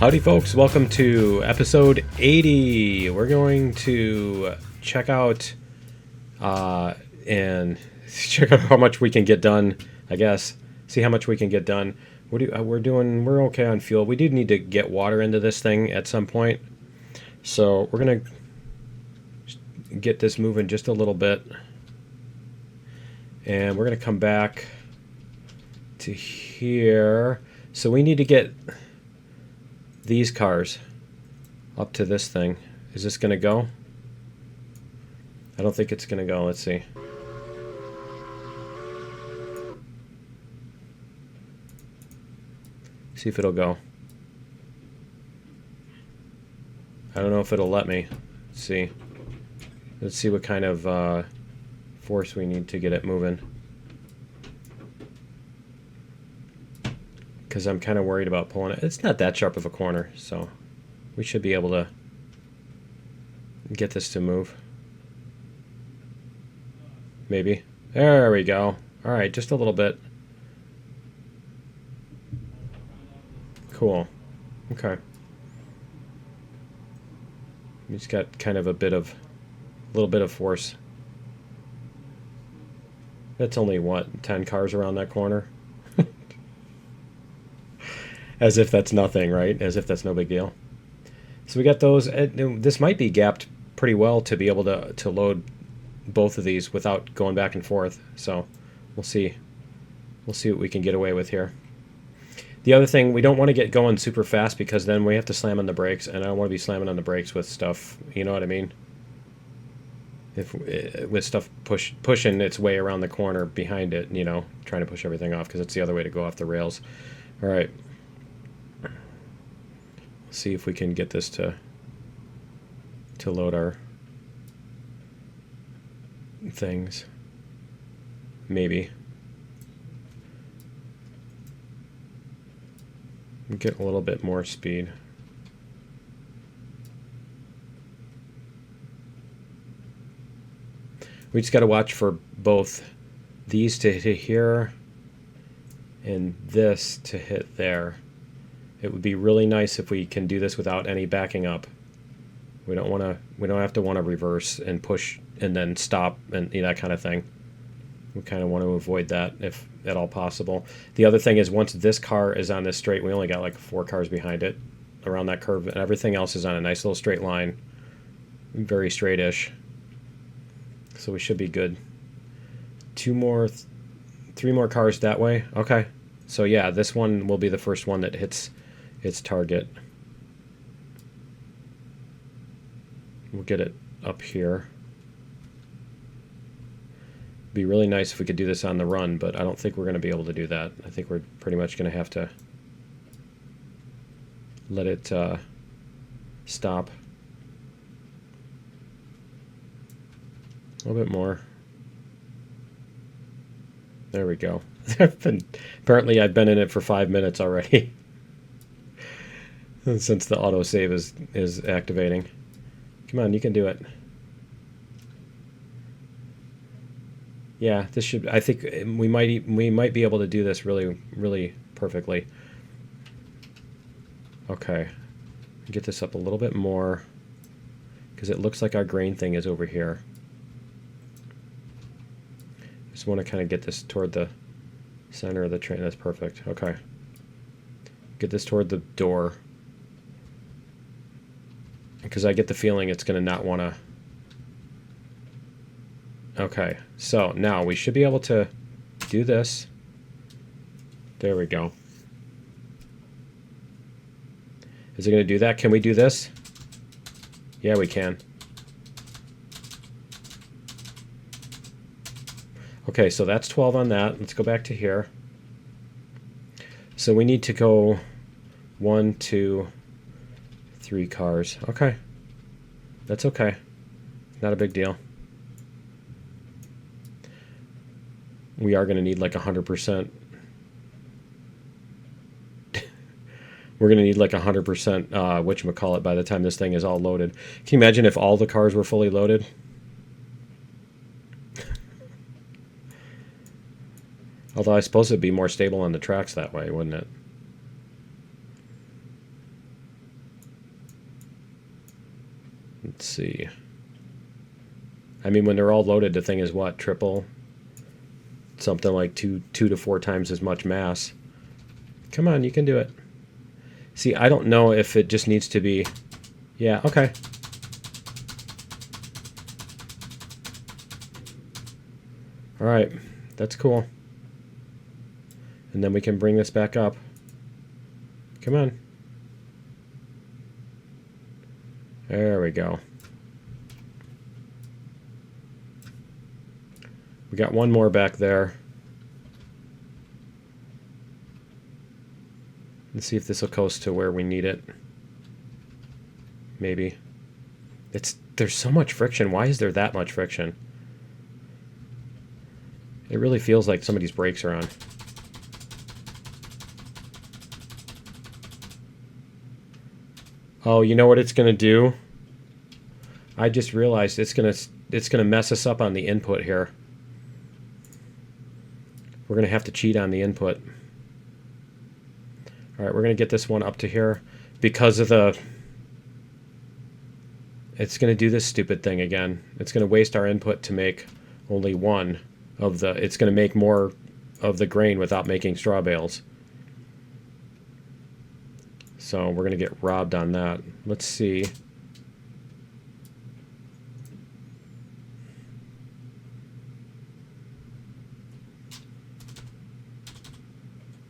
Howdy folks, welcome to episode 80. We're going to check out and check out how much we can get done, I guess. See how much we can get done. We're okay on fuel. We do need to get water into this thing at some point. So we're going to get this moving just a little bit. And we're going to come back to here. So we need to get these cars up to this thing. Is this going to go? I don't think it's going to go. Let's see. See if it'll go. I don't know if it'll let me. Let's see. Let's see what kind of force we need to get it moving. Because I'm kind of worried about pulling it. It's not that sharp of a corner, so we should be able to get this to move. Maybe. There we go. Alright, just a little bit. Cool. Okay. We just got kind of a little bit of force. That's only, what, 10 cars around that corner? As if that's nothing, right? As if that's no big deal. So we got those. This might be gapped pretty well to be able to load both of these without going back and forth. So we'll see. We'll see what we can get away with here. The other thing, we don't want to get going super fast because then we have to slam on the brakes, and I don't want to be slamming on the brakes with stuff, you know what I mean? With stuff pushing its way around the corner behind it, you know, trying to push everything off because it's the other way to go off the rails. All right. See if we can get this to load our things. Maybe. Get a little bit more speed. We just got to watch for both these to hit here and this to hit there. It would be really nice if we can do this without any backing up. We don't have to reverse and push and then stop and that kind of thing. We kind of want to avoid that if at all possible. The other thing is once this car is on this straight, we only got like 4 cars behind it around that curve, and everything else is on a nice little straight line. Very straight-ish. So we should be good. 3 more cars that way. Okay. So yeah, this one will be the first one that hits its target. We'll get it up here. Be really nice if we could do this on the run, but I don't think we're going to be able to do that. I think we're pretty much going to have to let it stop. A little bit more. There we go. Apparently I've been in it for 5 minutes already. Since the autosave is activating. Come on, you can do it. Yeah, this should. I think we might be able to do this really perfectly. Okay, get this up a little bit more because it looks like our grain thing is over here. Just want to kind of get this toward the center of the train. That's perfect. Okay, get this toward the door because I get the feeling it's going to not want to. Okay, so now we should be able to do this. There we go. Is it going to do that? Can we do this? Yeah, we can. Okay, so that's 12 on that. Let's go back to here. So we need to go 1, 2, 3 cars. Okay. That's okay. Not a big deal. We are going to need like 100%. We're going to need like 100% whatchamacallit by the time this thing is all loaded. Can you imagine if all the cars were fully loaded? Although I suppose it'd be more stable on the tracks that way, wouldn't it? Let's see. I mean, when they're all loaded, the thing is what? Triple? Something like two to 4 times as much mass. Come on, you can do it. See, I don't know if it just needs to be... Yeah, okay. Alright, that's cool. And then we can bring this back up. Come on. There we go. We got one more back there. Let's see if this will coast to where we need it. Maybe. There's so much friction. Why is there that much friction? It really feels like some of these brakes are on. Oh, you know what it's going to do? I just realized it's going to mess us up on the input here. We're going to have to cheat on the input. All right, we're going to get this one up to here because of the... It's going to do this stupid thing again. It's going to waste our input to make only one of the... It's going to make more of the grain without making straw bales. So we're going to get robbed on that. Let's see.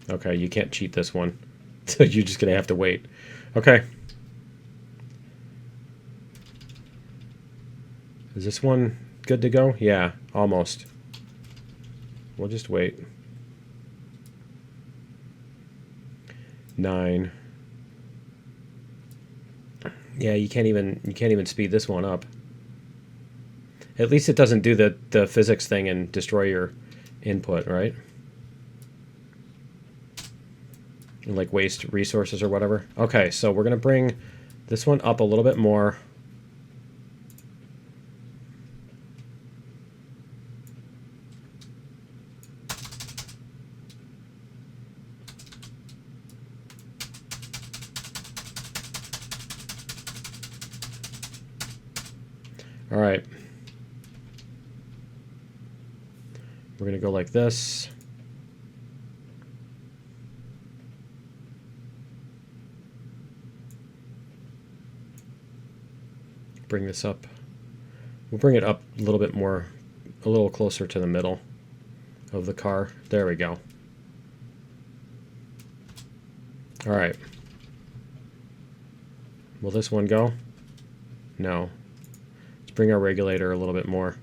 Okay, you can't cheat this one. So you're just going to have to wait. Okay. Is this one good to go? Yeah, almost. We'll just wait. 9. Yeah, you can't even speed this one up. At least it doesn't do the physics thing and destroy your input, right? Like waste resources or whatever. Okay, so we're gonna bring this one up a little bit more. All right. We're gonna go like this. Bring this up. We'll bring it up a little bit more, a little closer to the middle of the car. There we go. All right. Will this one go? No. Let's bring our regulator a little bit more.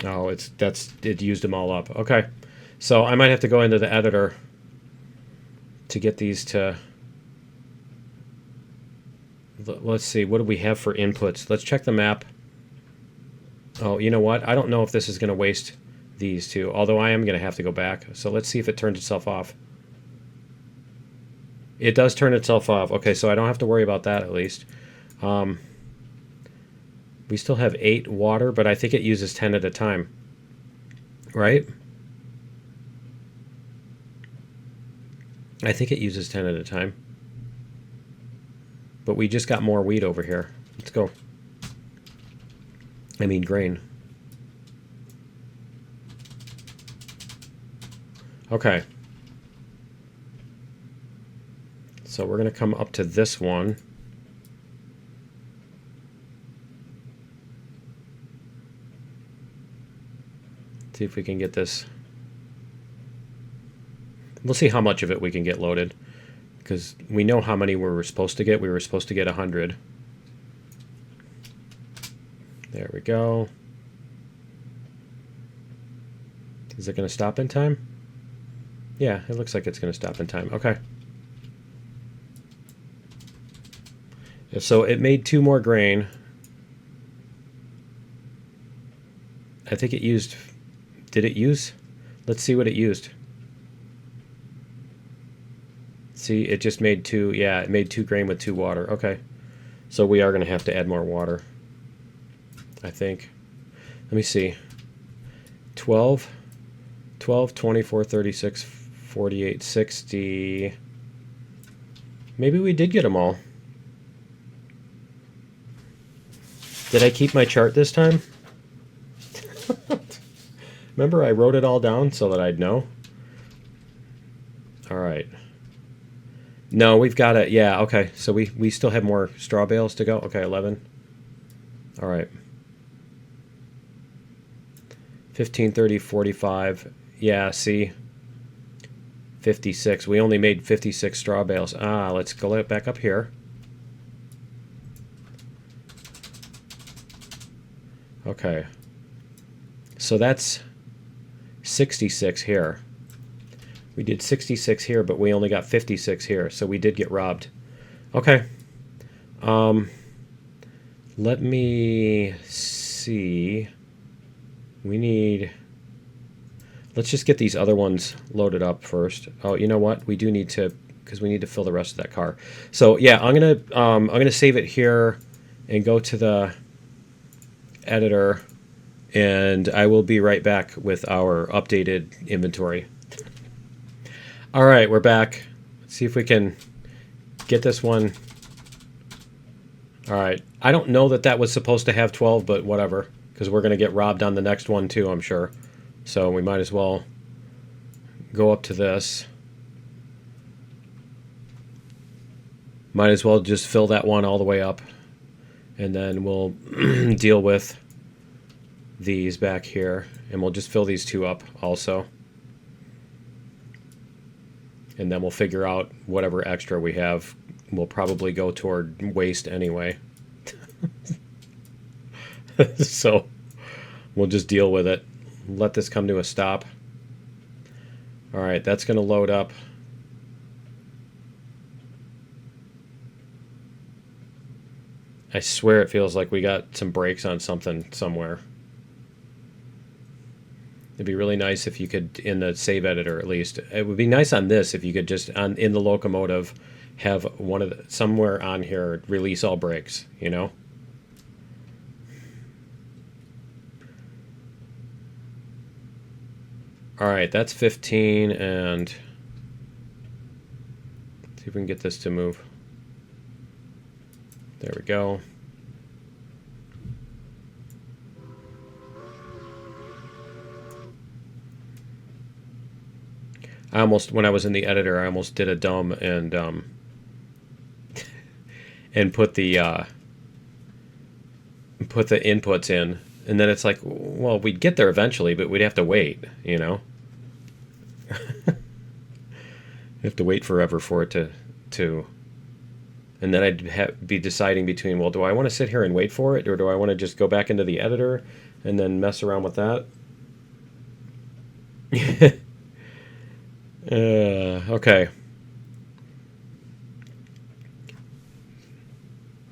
Oh, it used them all up. Okay. So I might have to go into the editor to get these to... Let's see, what do we have for inputs? Let's check the map. Oh, you know what? I don't know if this is going to waste these two, although I am going to have to go back. So let's see if it turns itself off. It does turn itself off. Okay, so I don't have to worry about that at least. We still have 8 water, but I think it uses 10 at a time. Right? I think it uses 10 at a time. But we just got more wheat over here. Let's go. I mean grain. Okay. So we're going to come up to this one. See if we can get this. We'll see how much of it we can get loaded, because we know how many we were supposed to get. We were supposed to get 100. There we go. Is it going to stop in time? Yeah, it looks like it's going to stop in time. Okay. So it made 2 more grain. I think it used... Did it use? Let's see what it used. See, it just made 2. Yeah, it made 2 grain with 2 water. Okay. So we are going to have to add more water, I think. Let me see. 12, 12, 24, 36, 48, 60. Maybe we did get them all. Did I keep my chart this time? Remember, I wrote it all down so that I'd know. All right. No, we've got it. Yeah, okay. So we still have more straw bales to go. Okay, 11. All right. 15, 30, 45. Yeah, see? 56. We only made 56 straw bales. Ah, let's go back up here. Okay. So that's 66 here. We did 66 here, but we only got 56 here, so we did get robbed. Okay. Let me see. We need... Let's just get these other ones loaded up first. Oh, you know what? We do need to, because we need to fill the rest of that car. So yeah, I'm gonna save it here and go to the editor, and I will be right back with our updated inventory. All right, we're back. Let's see if we can get this one. All right, I don't know that was supposed to have 12, but whatever, because we're gonna get robbed on the next one too, I'm sure. So we might as well go up to this. Might as well just fill that one all the way up. And then we'll deal with these back here. And we'll just fill these two up also. And then we'll figure out whatever extra we have. We'll probably go toward waste anyway. So we'll just deal with it. Let this come to a stop. All right, that's going to load up. I swear it feels like we got some brakes on something somewhere. It'd be really nice if you could, in the save editor at least, it would be nice on this if you could just, in the locomotive, have one of somewhere on here release all brakes, you know? All right, that's 15, and see if we can get this to move. There we go. I almost, when I was in the editor, I almost did a dumb and and put the inputs in, and then it's like, well, we'd get there eventually, but we'd have to wait, you know. You have to wait forever for it to and then I'd be deciding between, well, do I want to sit here and wait for it, or do I want to just go back into the editor and then mess around with that? Okay.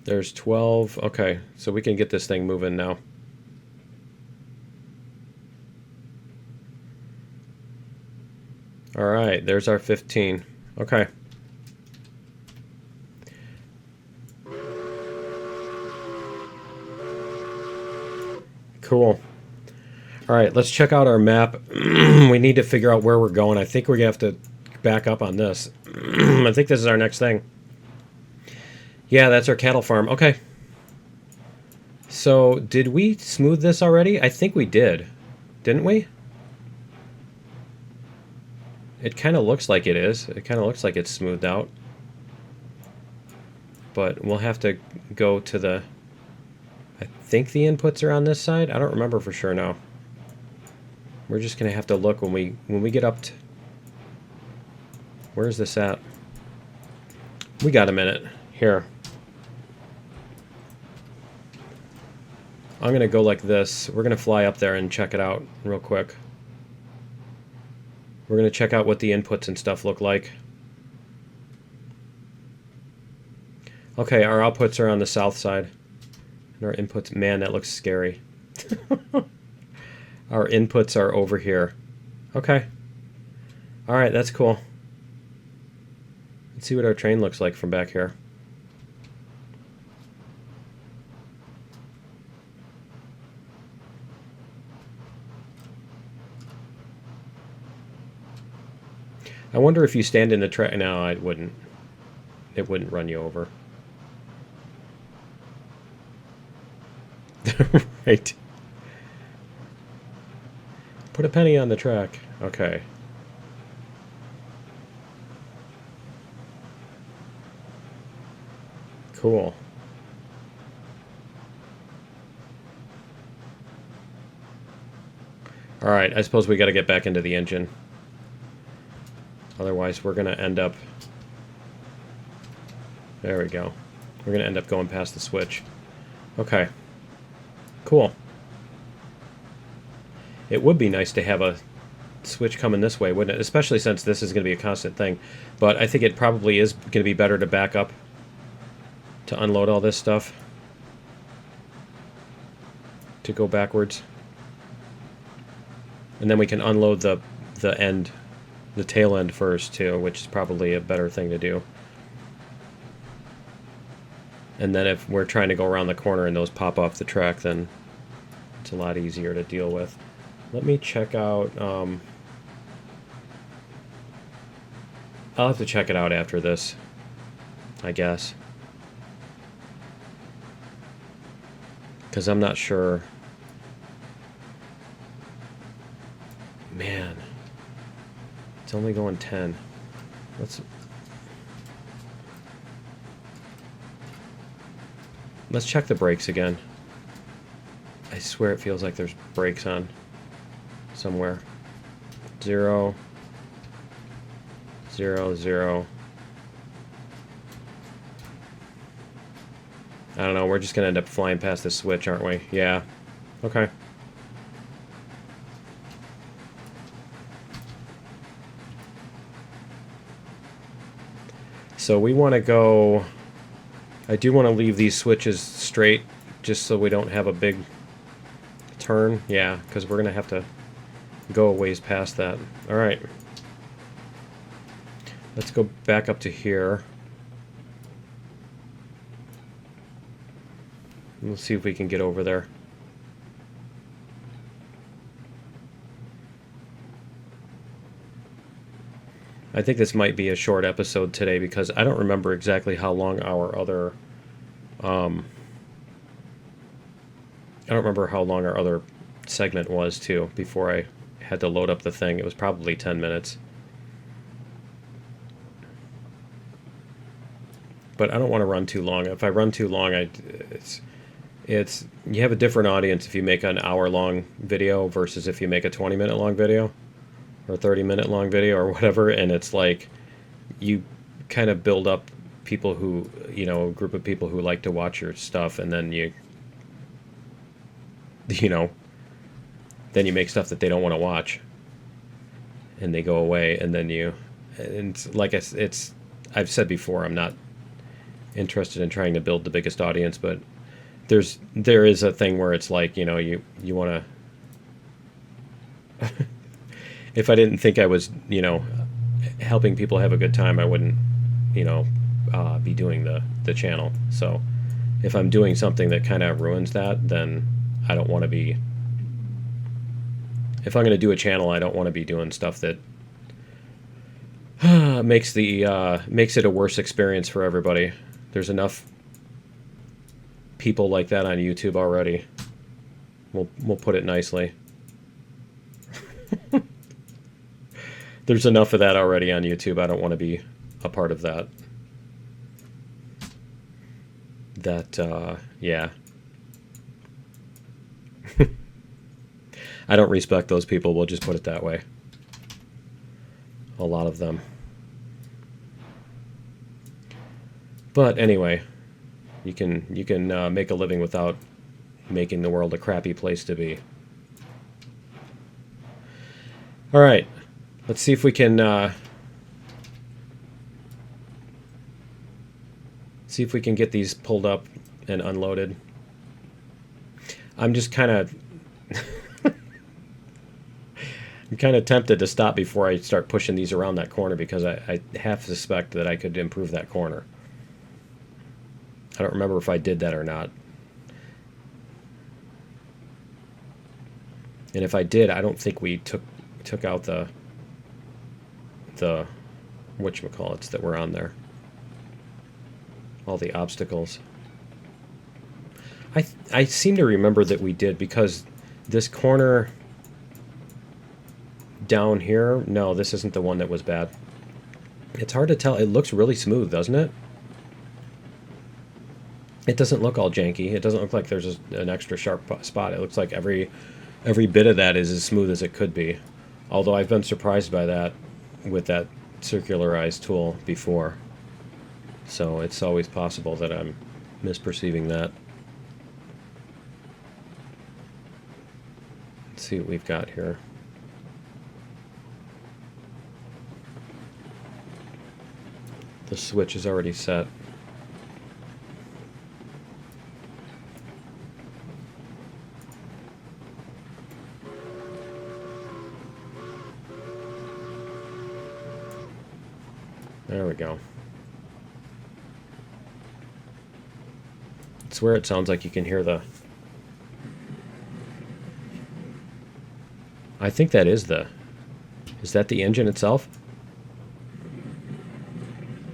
There's 12. Okay, so we can get this thing moving now. All right, there's our 15. Okay. Cool. All right, let's check out our map. We need to figure out where we're going. I think we're going to have to back up on this. I think this is our next thing. Yeah, that's our cattle farm. Okay. So, did we smooth this already? I think we did. Didn't we? It kind of looks like it is. It kind of looks like it's smoothed out. But we'll have to go to the... I think the inputs are on this side. I don't remember for sure now. We're just going to have to look when we get up to... Where's this at? We got a minute. Here. I'm going to go like this. We're going to fly up there and check it out real quick. We're going to check out what the inputs and stuff look like. Okay, our outputs are on the south side. And our inputs... Man, that looks scary. Our inputs are over here. Okay. Alright, that's cool. Let's see what our train looks like from back here. I wonder if you stand in the track. No, it wouldn't. It wouldn't run you over. Right. Put a penny on the track. Okay. Cool. All right, I suppose we got to get back into the engine. Otherwise, we're going to end up... There we go. We're going to end up going past the switch. Okay. Cool. It would be nice to have a switch coming this way, wouldn't it? Especially since this is going to be a constant thing. But I think it probably is going to be better to back up to unload all this stuff. To go backwards. And then we can unload the end, the tail end first too, which is probably a better thing to do. And then if we're trying to go around the corner and those pop off the track, then it's a lot easier to deal with. Let me check out... I'll have to check it out after this, I guess. Because I'm not sure... Man. It's only going 10. Let's check the brakes again. I swear it feels like there's brakes on somewhere. 0, 0, 0. I don't know, we're just gonna end up flying past this switch, aren't we? Yeah. Okay. So we want to go... I do want to leave these switches straight just so we don't have a big turn. Yeah, because we're going to have to go a ways past that. Alright. Let's go back up to here. We'll see if we can get over there. I think this might be a short episode today because I don't remember exactly how long our other... I don't remember how long our other segment was, too, before I had to load up the thing. It was probably 10 minutes. But I don't want to run too long. If I run too long, it's you have a different audience if you make an hour-long video versus if you make a 20-minute long video. Or 30-minute long video or whatever, and it's like you kind of build up people who, you know, a group of people who like to watch your stuff, and then you then you make stuff that they don't want to watch, and they go away, and then and like I've said before, I'm not interested in trying to build the biggest audience, but there is a thing where it's like, you know, you want to if I didn't think I was, you know, helping people have a good time, I wouldn't, you know, be doing the channel. So if I'm doing something that kind of ruins that, then I don't want to be... If I'm going to do a channel, I don't want to be doing stuff that makes it a worse experience for everybody. There's enough people like that on YouTube already. We'll put it nicely. There's enough of that already on YouTube. I don't want to be a part of that. Yeah. I don't respect those people, we'll just put it that way. A lot of them. But anyway, you can make a living without making the world a crappy place to be. All right. Let's see if we can get these pulled up and unloaded. I'm just kind of I'm kind of tempted to stop before I start pushing these around that corner because I half suspect that I could improve that corner. I don't remember if I did that or not. And if I did, I don't think we took out the whatchamacallits that were on there. All the obstacles. I seem to remember that we did, because this corner down here, no, this isn't the one that was bad. It's hard to tell. It looks really smooth, doesn't it? It doesn't look all janky. It doesn't look like there's an extra sharp spot. It looks like every bit of that is as smooth as it could be. Although I've been surprised by that with that circularized tool before. So it's always possible that I'm misperceiving that. Let's see what we've got here. The switch is already set. There we go. I swear it sounds like you can hear the... I think that is the... Is that the engine itself?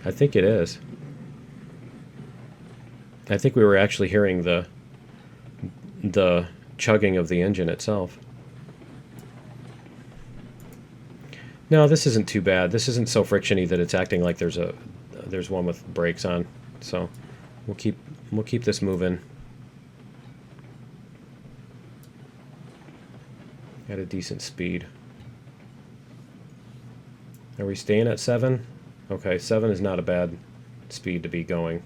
I think it is. I think we were actually hearing the chugging of the engine itself. No, this isn't too bad. This isn't so frictiony that it's acting like there's one with brakes on. So we'll keep this moving. At a decent speed. Are we staying at 7? Okay, 7 is not a bad speed to be going.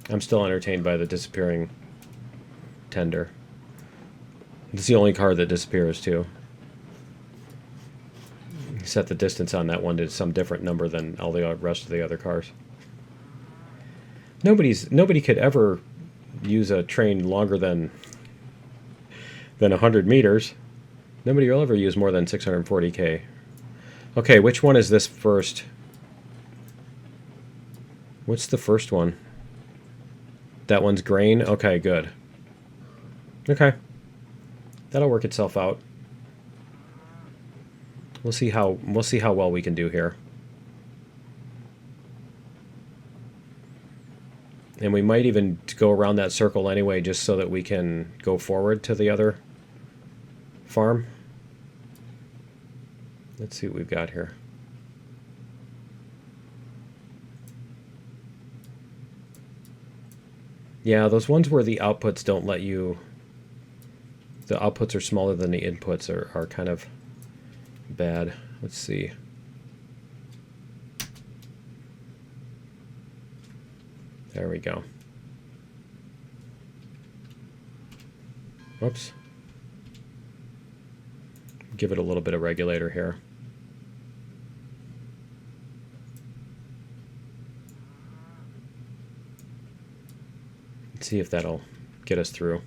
I'm still entertained by the disappearing tender. It's the only car that disappears too. Set the distance on that one to some different number than all the rest of the other cars. Nobody could ever use a train longer than 100 meters. Nobody will ever use more than 640k. Okay, which one is this first? What's the first one? That one's grain? Okay, good. Okay. That'll work itself out. We'll see how well we can do here. And we might even go around that circle anyway, just so that we can go forward to the other farm. Let's see what we've got here. Yeah, those ones where the outputs don't let you... The outputs are smaller than the inputs are kind of bad. Let's see. There we go. Whoops. Give it a little bit of regulator here. Let's see if that'll get us through.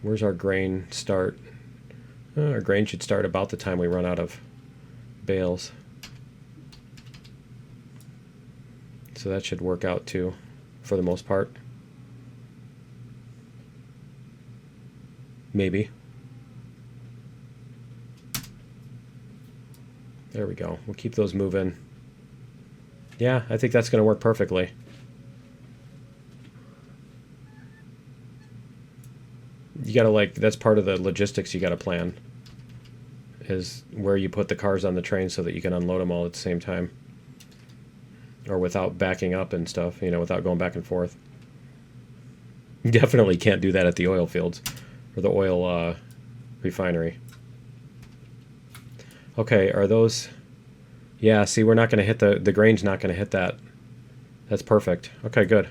Where's our grain start? Our grain should start about the time we run out of bales. So that should work out too, for the most part. Maybe. There we go. We'll keep those moving. Yeah, I think that's going to work perfectly. You gotta, like, that's part of the logistics you gotta plan, is where you put the cars on the train so that you can unload them all at the same time, or without backing up and stuff, you know, without going back and forth. You definitely can't do that at the oil fields or the oil refinery. Okay, are those... Yeah, see, we're not going to hit the grain's not going to hit that. That's perfect. Okay, good.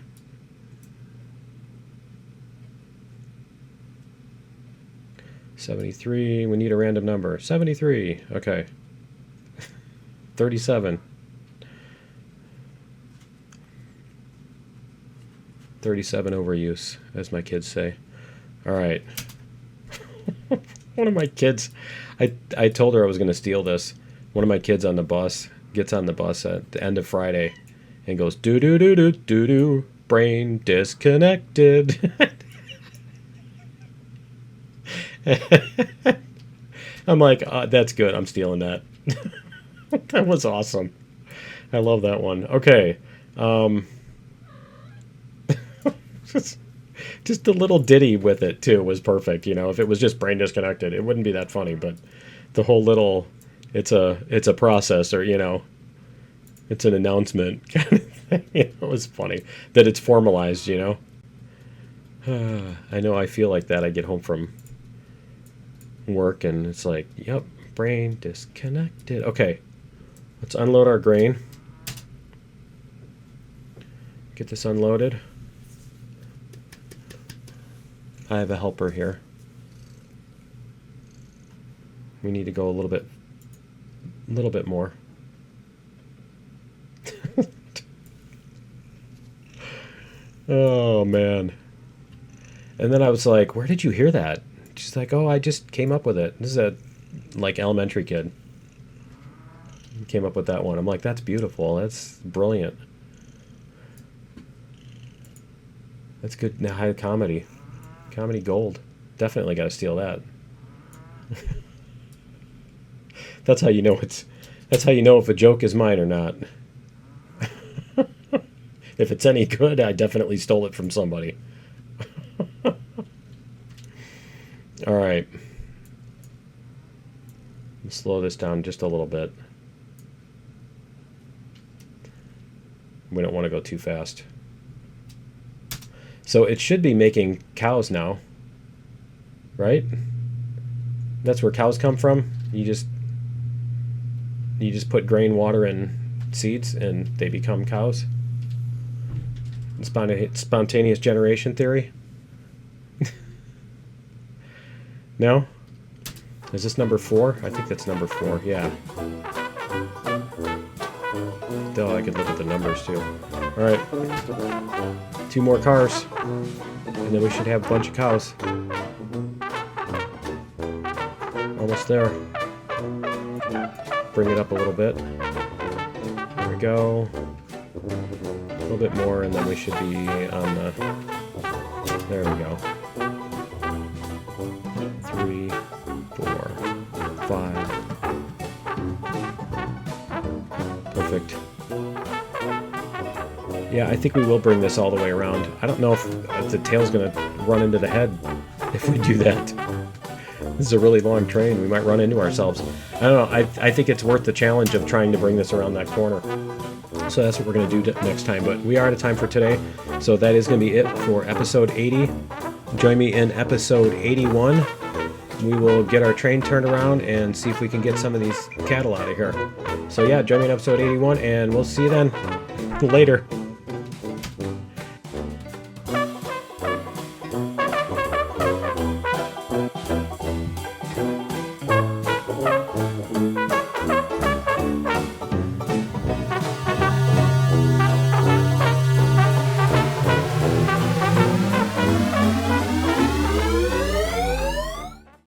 $73. We need a random number. 73. Okay. 37. 37 overuse, as my kids say. All right. One of my kids, I told her I was going to steal this. One of my kids on the bus gets on the bus at the end of Friday and goes, doo doo doo doo doo doo, brain disconnected. I'm like, that's good. I'm stealing that. That was awesome. I love that one. Okay. Just a little ditty with it, too, was perfect. You know, if it was just brain disconnected, it wouldn't be that funny. But the whole little, it's a processor, you know. It's an announcement kind of thing. You know, it was funny that it's formalized, you know. I know I feel like that. I get home from work and it's like, yep, brain disconnected. Okay, let's unload our grain. Get this unloaded. I have a helper here. We need to go a little bit more. Oh man. And then I was like, where did you hear that? She's like, oh, I just came up with it. This is a like elementary kid. Came up with that one. I'm like, that's beautiful. That's brilliant. That's good. Now, high comedy. Comedy gold. Definitely got to steal that. That's how you know that's how you know if a joke is mine or not. If it's any good, I definitely stole it from somebody. All right. Let's slow this down just a little bit. We don't want to go too fast. So it should be making cows now, right? That's where cows come from. You just put grain, water, and seeds, and they become cows. Spontaneous generation theory. No? Is this number 4? I think that's number 4. Yeah. Oh, I could look at the numbers too. All right. 2 more cars, and then we should have a bunch of cows. Almost there. Bring it up a little bit. There we go. A little bit more, and then we should be on the... There we go. 3, 4, 5. Perfect. Yeah, I think we will bring this all the way around. I don't know if the tail's going to run into the head if we do that. This is a really long train. We might run into ourselves. I don't know. I think it's worth the challenge of trying to bring this around that corner. So that's what we're going to do next time. But we are out of time for today. So that is going to be it for episode 80. Join me in episode 81. We will get our train turned around and see if we can get some of these cattle out of here. So yeah, join me in episode 81, and we'll see you then. Later.